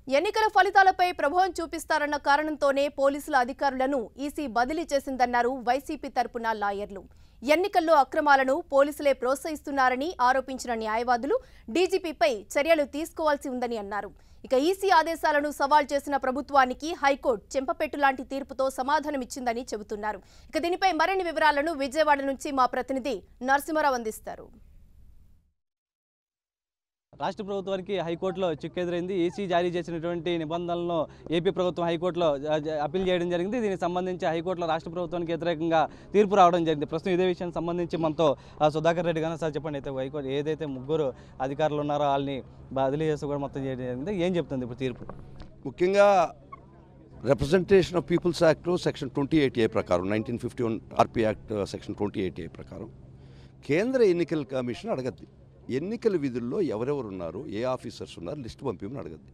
ఎన్నికల ఫలితాలపై ప్రభావం చూపిస్తారన్న కారణంతోనే పోలీసుల అధికారులను ఈసీ బదిలీ చేసిందన్నారు వైసీపీ తరపున లాయర్లు. ఎన్నికల్లో అక్రమాలను పోలీసులే ప్రోత్సహిస్తున్నారని ఆరోపించిన న్యాయవాదులు డీజీపీపై చర్యలు తీసుకోవాల్సి ఉందని అన్నారు. ఇక ఈసీ ఆదేశాలను సవాల్ చేసిన ప్రభుత్వానికి హైకోర్టు చెంపపెట్టు లాంటి తీర్పుతో సమాధానమిచ్చిందని చెబుతున్నారు. ఇక దీనిపై మరిన్ని వివరాలను విజయవాడ నుంచి మా ప్రతినిధి నరసింహారావు అందిస్తారు. రాష్ట్ర ప్రభుత్వానికి హైకోర్టులో చిక్కెదురైంది. ఈసీ జారీ చేసినటువంటి నిబంధనలను ఏపీ ప్రభుత్వం హైకోర్టులో అప్పీల్ చేయడం జరిగింది. దీనికి సంబంధించి హైకోర్టులో రాష్ట్ర ప్రభుత్వానికి వ్యతిరేకంగా తీర్పు రావడం జరిగింది. ప్రస్తుతం ఇదే విషయానికి సంబంధించి మనతో సుధాకర్ రెడ్డి గారు సార్ చెప్పండి. అయితే హైకోర్టు ఏదైతే ముగ్గురు అధికారులు ఉన్నారో వాళ్ళని బదిలీ చేస్తూ కూడా మొత్తం చేయడం జరిగింది. ఏం చెప్తుంది ఇప్పుడు తీర్పు? ముఖ్యంగా రిప్రజెంటేషన్ ఆఫ్ పీపుల్స్ యాక్ట్లో సెక్షన్ 28A ప్రకారం 1951 ఆర్పీ యాక్ట్ సెక్షన్ 28A ప్రకారం కేంద్ర ఎన్నికల కమిషన్ అడగద్ది ఎన్నికల విధుల్లో ఎవరెవరు ఉన్నారు, ఏ ఆఫీసర్స్ ఉన్నారు లిస్టు పంపించమని అడగద్ది.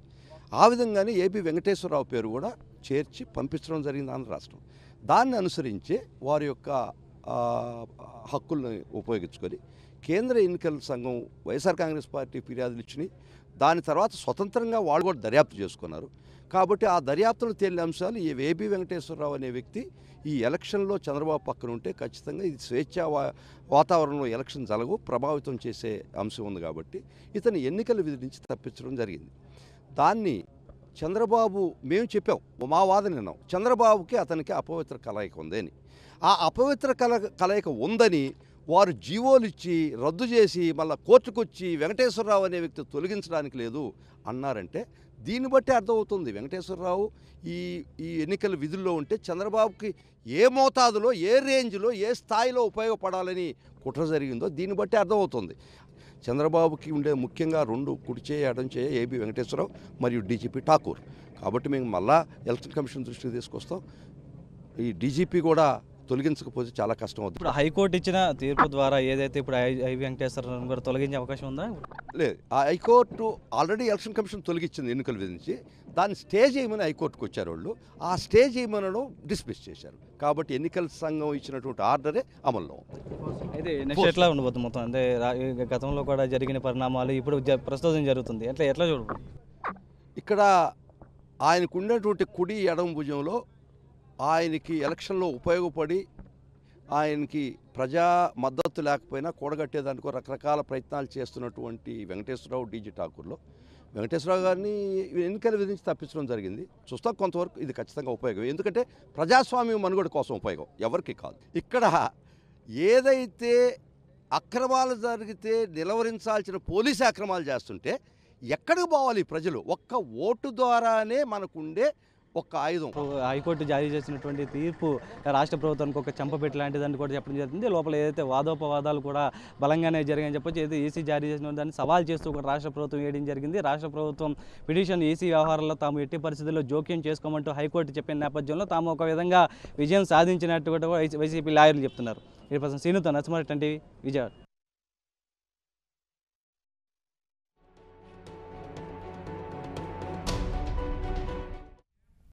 ఆ విధంగానే ఏపీ వెంకటేశ్వరరావు పేరు కూడా చేర్చి పంపించడం జరిగింది ఆంధ్ర రాష్ట్రం. దాన్ని అనుసరించి వారి యొక్క హక్కులను ఉపయోగించుకొని కేంద్ర ఎన్నికల సంఘం వైఎస్ఆర్ కాంగ్రెస్ పార్టీ ఫిర్యాదులు ఇచ్చినాయి. దాని తర్వాత స్వతంత్రంగా వాళ్ళు కూడా దర్యాప్తు చేసుకున్నారు. కాబట్టి ఆ దర్యాప్తులు తేలిన అంశాలు ఈ ఏబీ వెంకటేశ్వరరావు అనే వ్యక్తి ఈ ఎలక్షన్లో చంద్రబాబు పక్కన ఉంటే ఖచ్చితంగా ఇది స్వేచ్ఛా వాతావరణంలో ఎలక్షన్ జరగవు, ప్రభావితం చేసే అంశం ఉంది. కాబట్టి ఇతను ఎన్నికల విధి నుంచి తప్పించడం జరిగింది. దాన్ని చంద్రబాబు మేము చెప్పాం, మా వాదన విన్నాం, చంద్రబాబుకి అతనికి అపవిత్ర కలయిక ఉందని. ఆ అపవిత్ర కలయిక ఉందని వారు జీవోలు ఇచ్చి రద్దు చేసి మళ్ళీ కోర్టుకు వచ్చి వెంకటేశ్వరరావు అనే వ్యక్తి తొలగించడానికి లేదు అన్నారంటే దీన్ని బట్టి అర్థమవుతుంది వెంకటేశ్వరరావు ఈ ఎన్నికల విధుల్లో ఉంటే చంద్రబాబుకి ఏ మోతాదులో, ఏ రేంజ్లో, ఏ స్థాయిలో ఉపయోగపడాలని కుట్ర జరిగిందో దీన్ని బట్టి అర్థమవుతుంది. చంద్రబాబుకి ఉండే ముఖ్యంగా రెండు కుడి చేయ ఎడం చేయ ఏబీ వెంకటేశ్వరరావు మరియు డీజీపీ ఠాకూర్. కాబట్టి మేము మళ్ళా ఎలక్షన్ కమిషన్ దృష్టికి తీసుకొస్తాం. ఈ డీజీపీ కూడా తొలగించకపోతే చాలా కష్టం అవుతుంది. ఇప్పుడు హైకోర్టు ఇచ్చిన తీర్పు ద్వారా ఏదైతే ఇప్పుడు ఐ వెంకటేశ్వరరావు కూడా తొలగించే అవకాశం ఉందా? లేదు, ఆ హైకోర్టు ఆల్రెడీ ఎలక్షన్ కమిషన్ తొలగించింది ఎన్నికల విధి నుంచి. దాన్ని స్టే చేయమని హైకోర్టుకు వచ్చారు వాళ్ళు. ఆ స్టే చేయమనడం డిస్మిస్ చేశారు. కాబట్టి ఎన్నికల సంఘం ఇచ్చినటువంటి ఆర్డరే అమల్లో ఉంది. అయితే నెక్స్ట్ ఎట్లా ఉండబోతుంది మొత్తం? అంటే గతంలో కూడా జరిగిన పరిణామాలు ఇప్పుడు ప్రస్తుతం జరుగుతుంది, ఎట్లా చూడబోతుంది? ఇక్కడ ఆయనకు ఉన్నటువంటి కుడి ఎడమ భుజంలో ఆయనకి ఎలక్షన్లో ఉపయోగపడి ఆయనకి ప్రజా మద్దతు లేకపోయినా కూడగట్టేదానికి రకరకాల ప్రయత్నాలు చేస్తున్నటువంటి వెంకటేశ్వరరావు డీజీ ఠాకూర్లో వెంకటేశ్వరరావు గారిని ఎన్నికల విధి నుంచి తప్పించడం జరిగింది. చూస్తాం కొంతవరకు ఇది ఖచ్చితంగా ఉపయోగం. ఎందుకంటే ప్రజాస్వామ్యం మనుగడ కోసం ఉపయోగం, ఎవరికి కాదు. ఇక్కడ ఏదైతే అక్రమాలు జరిగితే నిలవరించాల్సిన పోలీసు అక్రమాలు చేస్తుంటే ఎక్కడికి పోవాలి ప్రజలు? ఒక్క ఓటు ద్వారానే మనకుండే ఒక్క ఆయుధం. హైకోర్టు జారీ చేసినటువంటి తీర్పు రాష్ట్ర ప్రభుత్వానికి ఒక చెంపపెట్టు లాంటిదని కూడా చెప్పడం జరుగుతుంది. లోపల ఏదైతే వాదోపవాదాలు కూడా బలంగానే జరిగాయని చెప్పొచ్చు. ఏదైతే ఈసీ జారీ చేసిన దాన్ని సవాల్ చేస్తూ కూడా రాష్ట్ర ప్రభుత్వం వేయడం జరిగింది. రాష్ట్ర ప్రభుత్వం పిటిషన్ ఈసీ వ్యవహారాల్లో తాము ఎట్టి పరిస్థితుల్లో జోక్యం చేసుకోమంటూ హైకోర్టు చెప్పిన నేపథ్యంలో తాము ఒక విధంగా విజయం సాధించినట్టు కూడా వైసీపీ లాయర్లు చెప్తున్నారు. 8% సీనుతో నరసింహారెడ్డి టీవీ విజయవాడ.